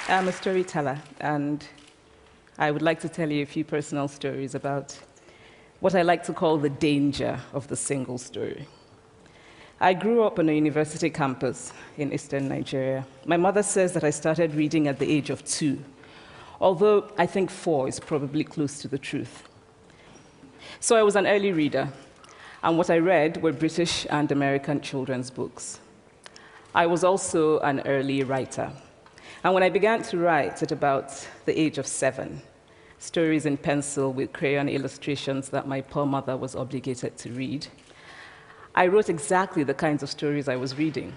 I'm a storyteller, and I would like to tell you a few personal stories about what I like to call the danger of the single story. I grew up on a university campus in eastern Nigeria. My mother says that I started reading at the age of 2, although I think 4 is probably close to the truth. So I was an early reader, and what I read were British and American children's books. I was also an early writer. And when I began to write at about the age of 7, stories in pencil with crayon illustrations that my poor mother was obligated to read, I wrote exactly the kinds of stories I was reading.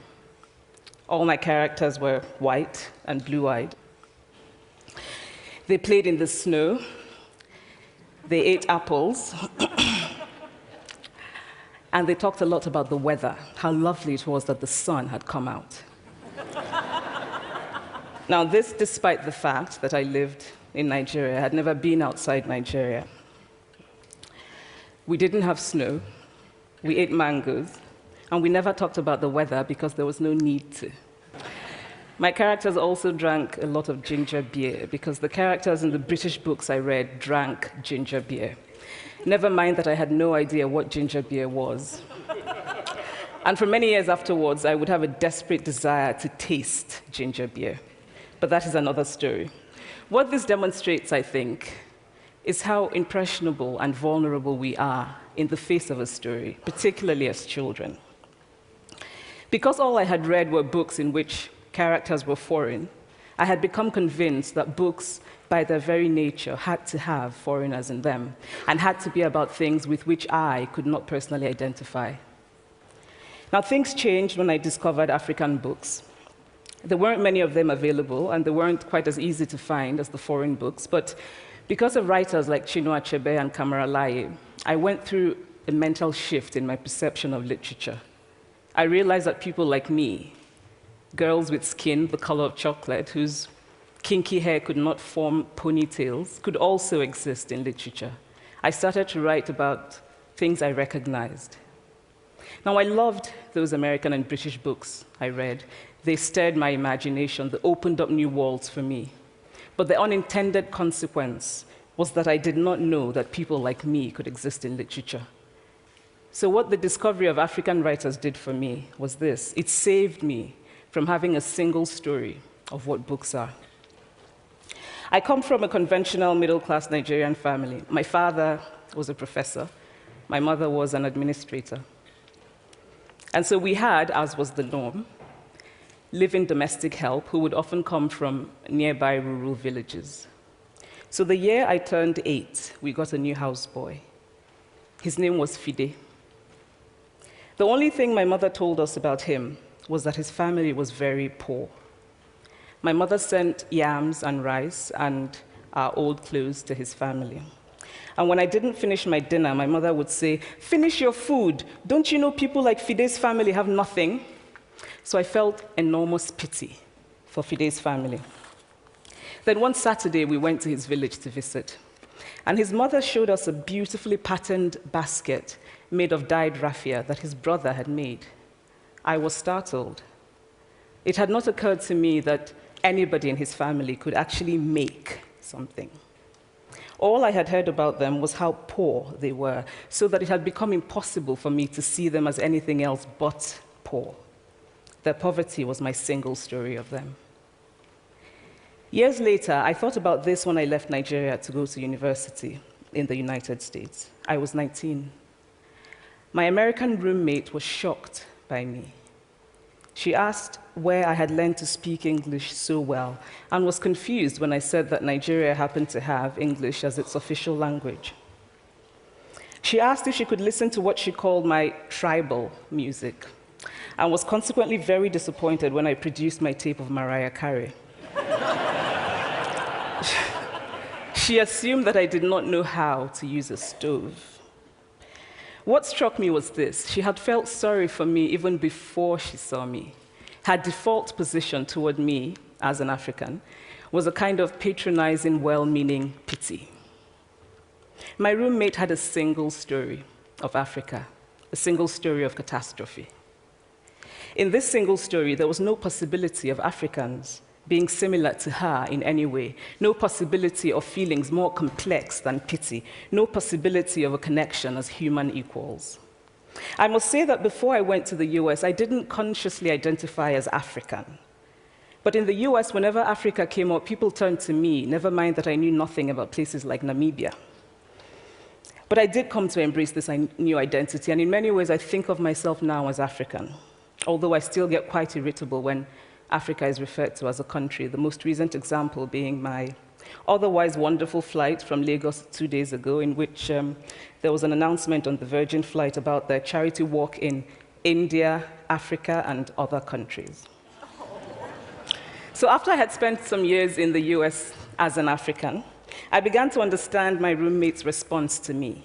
All my characters were white and blue-eyed. They played in the snow. They ate apples. And they talked a lot about the weather, how lovely it was that the sun had come out. Now, this despite the fact that I lived in Nigeria. I had never been outside Nigeria. We didn't have snow. We ate mangoes. And we never talked about the weather because there was no need to. My characters also drank a lot of ginger beer because the characters in the British books I read drank ginger beer. Never mind that I had no idea what ginger beer was. And for many years afterwards, I would have a desperate desire to taste ginger beer. But that is another story. What this demonstrates, I think, is how impressionable and vulnerable we are in the face of a story, particularly as children. Because all I had read were books in which characters were foreign, I had become convinced that books, by their very nature, had to have foreigners in them and had to be about things with which I could not personally identify. Now, things changed when I discovered African books. There weren't many of them available, and they weren't quite as easy to find as the foreign books, but because of writers like Chinua Achebe and Kamara, I went through a mental shift in my perception of literature. I realized that people like me, girls with skin the color of chocolate, whose kinky hair could not form ponytails, could also exist in literature. I started to write about things I recognized. Now, I loved those American and British books I read. They stirred my imagination. They opened up new worlds for me. But the unintended consequence was that I did not know that people like me could exist in literature. So what the discovery of African writers did for me was this. It saved me from having a single story of what books are. I come from a conventional middle-class Nigerian family. My father was a professor. My mother was an administrator. And so we had, as was the norm, live-in domestic help who would often come from nearby rural villages. So the year I turned 8, we got a new houseboy. His name was Fide. The only thing my mother told us about him was that his family was very poor. My mother sent yams and rice and our old clothes to his family. And when I didn't finish my dinner, my mother would say, "Finish your food. Don't you know people like Fide's family have nothing?" So I felt enormous pity for Fide's family. Then one Saturday, we went to his village to visit. And his mother showed us a beautifully patterned basket made of dyed raffia that his brother had made. I was startled. It had not occurred to me that anybody in his family could actually make something. All I had heard about them was how poor they were, so that it had become impossible for me to see them as anything else but poor. Their poverty was my single story of them. Years later, I thought about this when I left Nigeria to go to university in the United States. I was 19. My American roommate was shocked by me. She asked where I had learned to speak English so well and was confused when I said that Nigeria happened to have English as its official language. She asked if she could listen to what she called my tribal music and was consequently very disappointed when I produced my tape of Mariah Carey. She assumed that I did not know how to use a stove. What struck me was this. She had felt sorry for me even before she saw me. Her default position toward me, as an African, was a kind of patronizing, well-meaning pity. My roommate had a single story of Africa, a single story of catastrophe. In this single story, there was no possibility of Africans being similar to her in any way, no possibility of feelings more complex than pity, no possibility of a connection as human equals. I must say that before I went to the US, I didn't consciously identify as African. But in the US, whenever Africa came up, people turned to me, never mind that I knew nothing about places like Namibia. But I did come to embrace this new identity, and in many ways, I think of myself now as African, although I still get quite irritable when Africa is referred to as a country, the most recent example being my otherwise wonderful flight from Lagos 2 days ago, in which there was an announcement on the Virgin flight about their charity walk in India, Africa, and other countries. So after I had spent some years in the US as an African, I began to understand my roommate's response to me.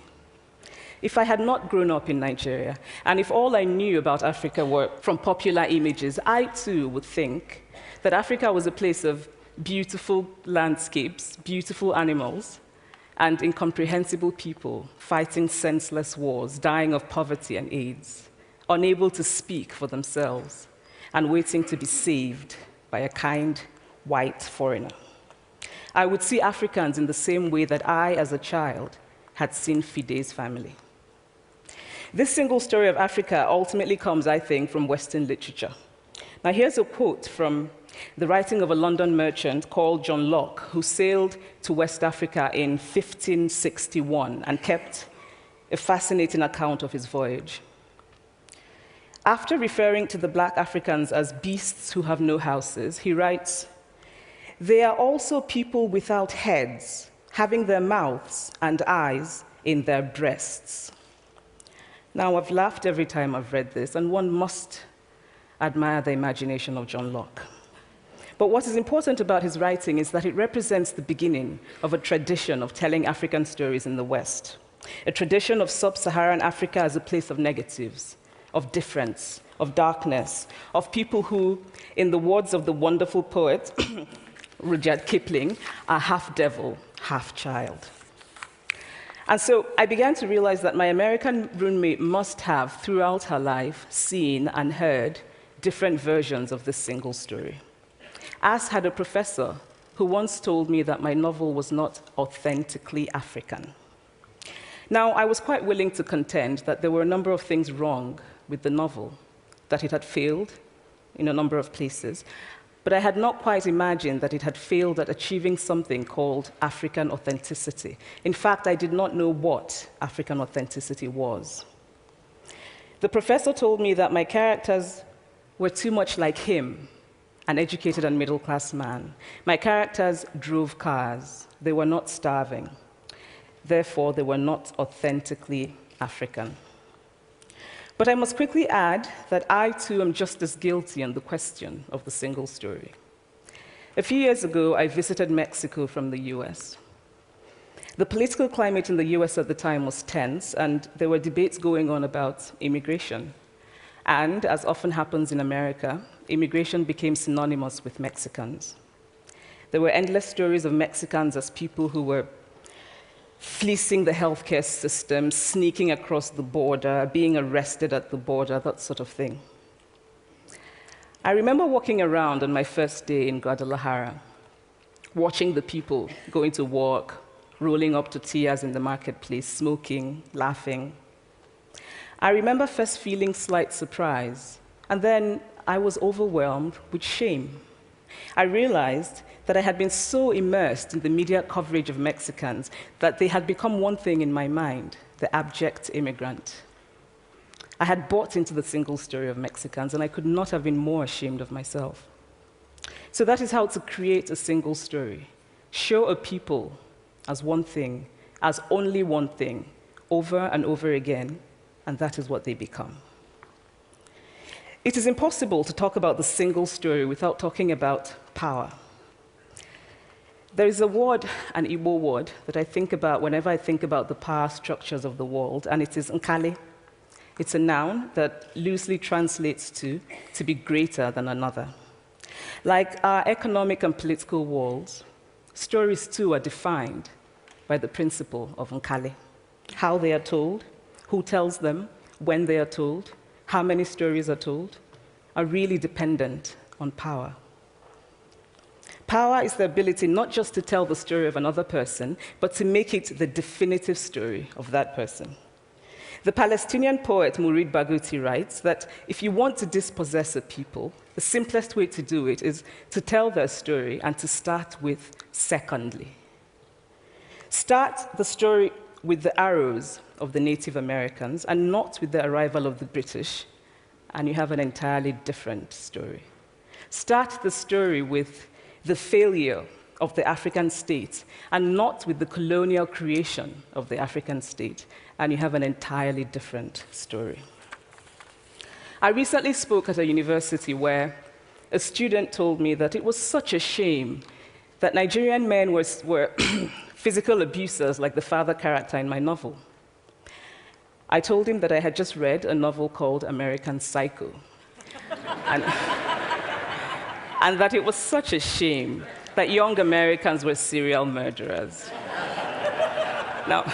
If I had not grown up in Nigeria, and if all I knew about Africa were from popular images, I too would think that Africa was a place of beautiful landscapes, beautiful animals, and incomprehensible people fighting senseless wars, dying of poverty and AIDS, unable to speak for themselves, and waiting to be saved by a kind white foreigner. I would see Africans in the same way that I, as a child, had seen Fide's family. This single story of Africa ultimately comes, I think, from Western literature. Now, here's a quote from the writing of a London merchant called John Locke, who sailed to West Africa in 1561 and kept a fascinating account of his voyage. After referring to the black Africans as beasts who have no houses, he writes, "They are also people without heads, having their mouths and eyes in their breasts." Now, I've laughed every time I've read this, and one must admire the imagination of John Locke. But what is important about his writing is that it represents the beginning of a tradition of telling African stories in the West, a tradition of sub-Saharan Africa as a place of negatives, of difference, of darkness, of people who, in the words of the wonderful poet Rudyard Kipling, are half devil, half child. And so I began to realize that my American roommate must have, throughout her life, seen and heard different versions of this single story. As had a professor who once told me that my novel was not authentically African. Now, I was quite willing to contend that there were a number of things wrong with the novel, that it had failed in a number of places, but I had not quite imagined that it had failed at achieving something called African authenticity. In fact, I did not know what African authenticity was. The professor told me that my characters were too much like him, an educated and middle-class man. My characters drove cars. They were not starving. Therefore, they were not authentically African. But I must quickly add that I, too, am just as guilty on the question of the single story. A few years ago, I visited Mexico from the US. The political climate in the US at the time was tense, and there were debates going on about immigration. And, as often happens in America, immigration became synonymous with Mexicans. There were endless stories of Mexicans as people who were fleecing the healthcare system, sneaking across the border, being arrested at the border, that sort of thing. I remember walking around on my first day in Guadalajara, watching the people going to work, rolling up tortillas in the marketplace, smoking, laughing. I remember first feeling slight surprise, and then I was overwhelmed with shame. I realized that I had been so immersed in the media coverage of Mexicans that they had become one thing in my mind, the abject immigrant. I had bought into the single story of Mexicans, and I could not have been more ashamed of myself. So that is how to create a single story. Show a people as one thing, as only one thing, over and over again, and that is what they become. It is impossible to talk about the single story without talking about power. There is a word, an Igbo word, that I think about whenever I think about the power structures of the world, and it is nkali. It's a noun that loosely translates to be greater than another. Like our economic and political worlds, stories too are defined by the principle of nkali. How they are told, who tells them, when they are told, how many stories are told, are really dependent on power. Power is the ability not just to tell the story of another person, but to make it the definitive story of that person. The Palestinian poet Mourid Barghouti writes that if you want to dispossess a people, the simplest way to do it is to tell their story and to start with secondly. Start the story with the arrows of the Native Americans and not with the arrival of the British, and you have an entirely different story. Start the story with the failure of the African state and not with the colonial creation of the African state, and you have an entirely different story. I recently spoke at a university where a student told me that it was such a shame that Nigerian men were physical abusers like the father character in my novel. I told him that I had just read a novel called American Psycho, and that it was such a shame that young Americans were serial murderers. Now,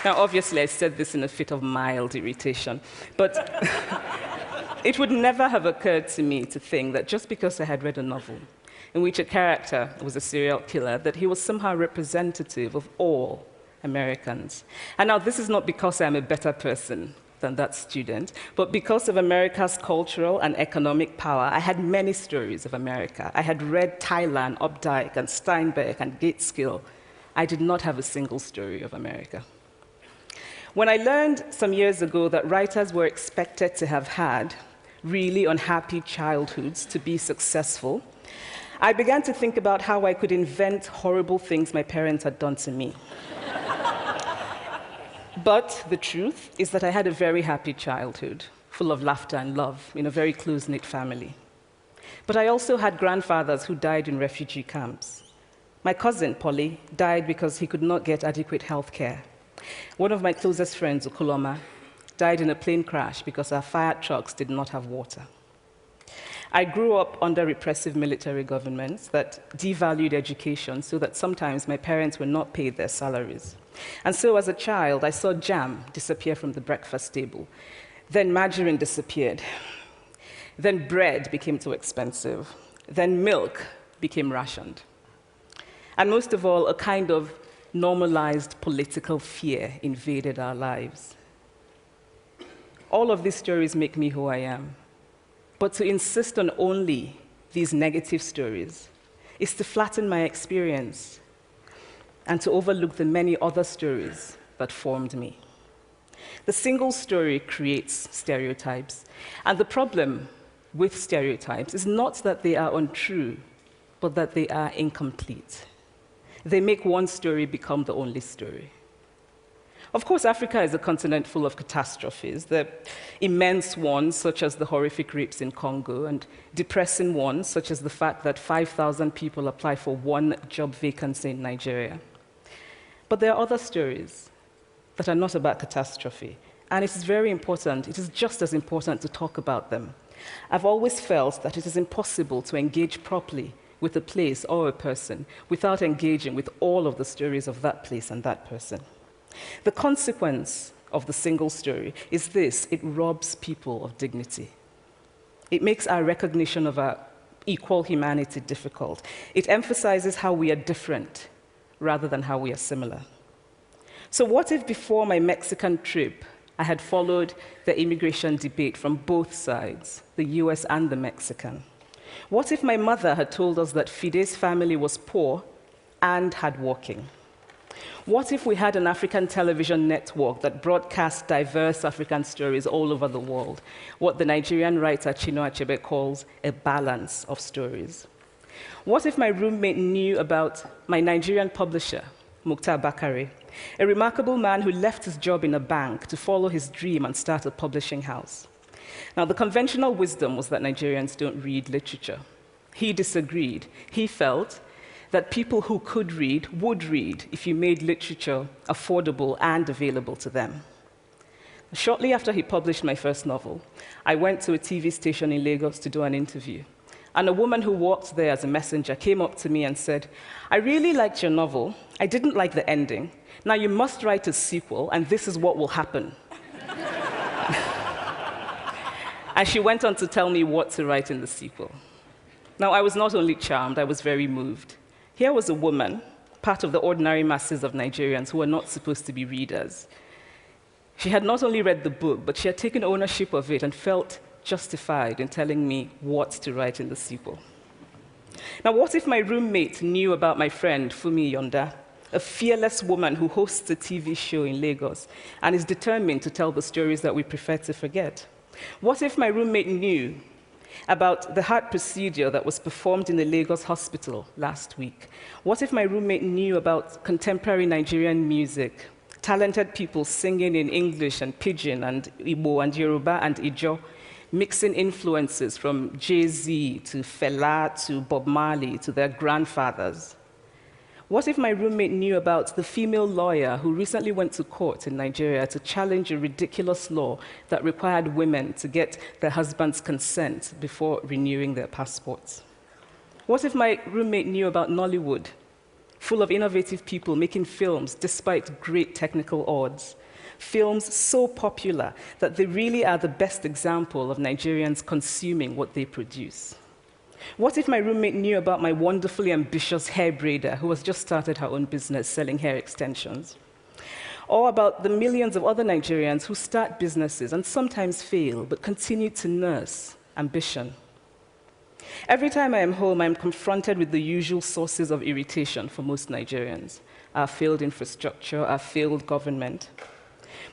obviously, I said this in a fit of mild irritation, but it would never have occurred to me to think that just because I had read a novel in which a character was a serial killer, that he was somehow representative of all Americans. And now, this is not because I'm a better person than that student, but because of America's cultural and economic power, I had many stories of America. I had read Thailand, Updike, and Steinbeck, and Gateskill. I did not have a single story of America. When I learned some years ago that writers were expected to have had really unhappy childhoods to be successful, I began to think about how I could invent horrible things my parents had done to me. But the truth is that I had a very happy childhood, full of laughter and love, in a very close-knit family. But I also had grandfathers who died in refugee camps. My cousin, Polly, died because he could not get adequate health care. One of my closest friends, Okoloma, died in a plane crash because our fire trucks did not have water. I grew up under repressive military governments that devalued education so that sometimes my parents were not paid their salaries. And so as a child, I saw jam disappear from the breakfast table. Then margarine disappeared. Then bread became too expensive. Then milk became rationed. And most of all, a kind of normalized political fear invaded our lives. All of these stories make me who I am. But to insist on only these negative stories is to flatten my experience and to overlook the many other stories that formed me. The single story creates stereotypes, and the problem with stereotypes is not that they are untrue, but that they are incomplete. They make one story become the only story. Of course, Africa is a continent full of catastrophes, the immense ones, such as the horrific rapes in Congo, and depressing ones, such as the fact that 5,000 people apply for one job vacancy in Nigeria. But there are other stories that are not about catastrophe, and it is very important, it is just as important to talk about them. I've always felt that it is impossible to engage properly with a place or a person without engaging with all of the stories of that place and that person. The consequence of the single story is this: it robs people of dignity. It makes our recognition of our equal humanity difficult. It emphasizes how we are different rather than how we are similar. So what if before my Mexican trip, I had followed the immigration debate from both sides, the US and the Mexican? What if my mother had told us that Fide's family was poor and hardworking? What if we had an African television network that broadcast diverse African stories all over the world, what the Nigerian writer Chinua Achebe calls a balance of stories? What if my roommate knew about my Nigerian publisher, Mukhtar Bakare, a remarkable man who left his job in a bank to follow his dream and start a publishing house? Now, the conventional wisdom was that Nigerians don't read literature. He disagreed. He felt that people who could read would read if you made literature affordable and available to them. Shortly after he published my first novel, I went to a TV station in Lagos to do an interview. And a woman who worked there as a messenger came up to me and said, "I really liked your novel. I didn't like the ending. Now you must write a sequel, and this is what will happen." And she went on to tell me what to write in the sequel. Now, I was not only charmed, I was very moved. Here was a woman, part of the ordinary masses of Nigerians who were not supposed to be readers. She had not only read the book, but she had taken ownership of it and felt justified in telling me what to write in the sequel. Now, what if my roommate knew about my friend, Fumi Yonda, a fearless woman who hosts a TV show in Lagos and is determined to tell the stories that we prefer to forget? What if my roommate knew about the heart procedure that was performed in the Lagos hospital last week? What if my roommate knew about contemporary Nigerian music, talented people singing in English and Pidgin and Igbo and Yoruba and Ijo, mixing influences from Jay-Z to Fela to Bob Marley to their grandfathers? What if my roommate knew about the female lawyer who recently went to court in Nigeria to challenge a ridiculous law that required women to get their husband's consent before renewing their passports? What if my roommate knew about Nollywood, full of innovative people making films despite great technical odds? Films so popular that they really are the best example of Nigerians consuming what they produce. What if my roommate knew about my wonderfully ambitious hair braider who has just started her own business selling hair extensions? Or about the millions of other Nigerians who start businesses and sometimes fail, but continue to nurse ambition? Every time I am home, I am confronted with the usual sources of irritation for most Nigerians: our failed infrastructure, our failed government,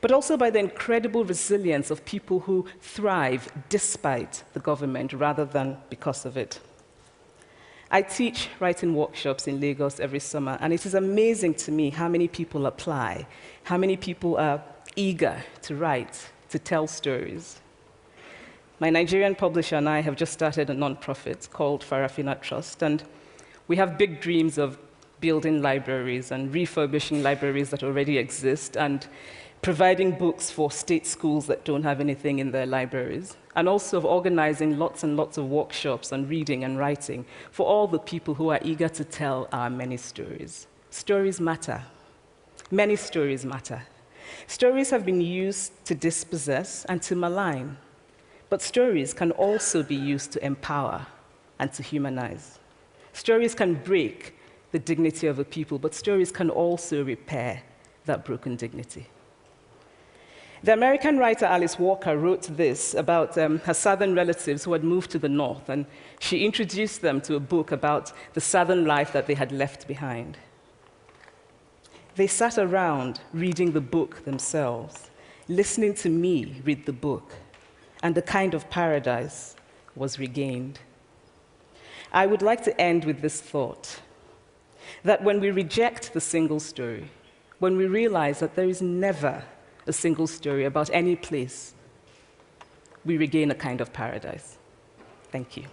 but also by the incredible resilience of people who thrive despite the government rather than because of it. I teach writing workshops in Lagos every summer, and it is amazing to me how many people apply, how many people are eager to write, to tell stories. My Nigerian publisher and I have just started a nonprofit called Farafina Trust, and we have big dreams of building libraries and refurbishing libraries that already exist and providing books for state schools that don't have anything in their libraries, and also of organizing lots and lots of workshops on reading and writing for all the people who are eager to tell our many stories. Stories matter. Many stories matter. Stories have been used to dispossess and to malign, but stories can also be used to empower and to humanize. Stories can break the dignity of a people, but stories can also repair that broken dignity. The American writer Alice Walker wrote this about her southern relatives who had moved to the north, and she introduced them to a book about the southern life that they had left behind. They sat around reading the book themselves, listening to me read the book, and a kind of paradise was regained. I would like to end with this thought, that when we reject the single story, when we realize that there is never a single story about any place, we regain a kind of paradise. Thank you.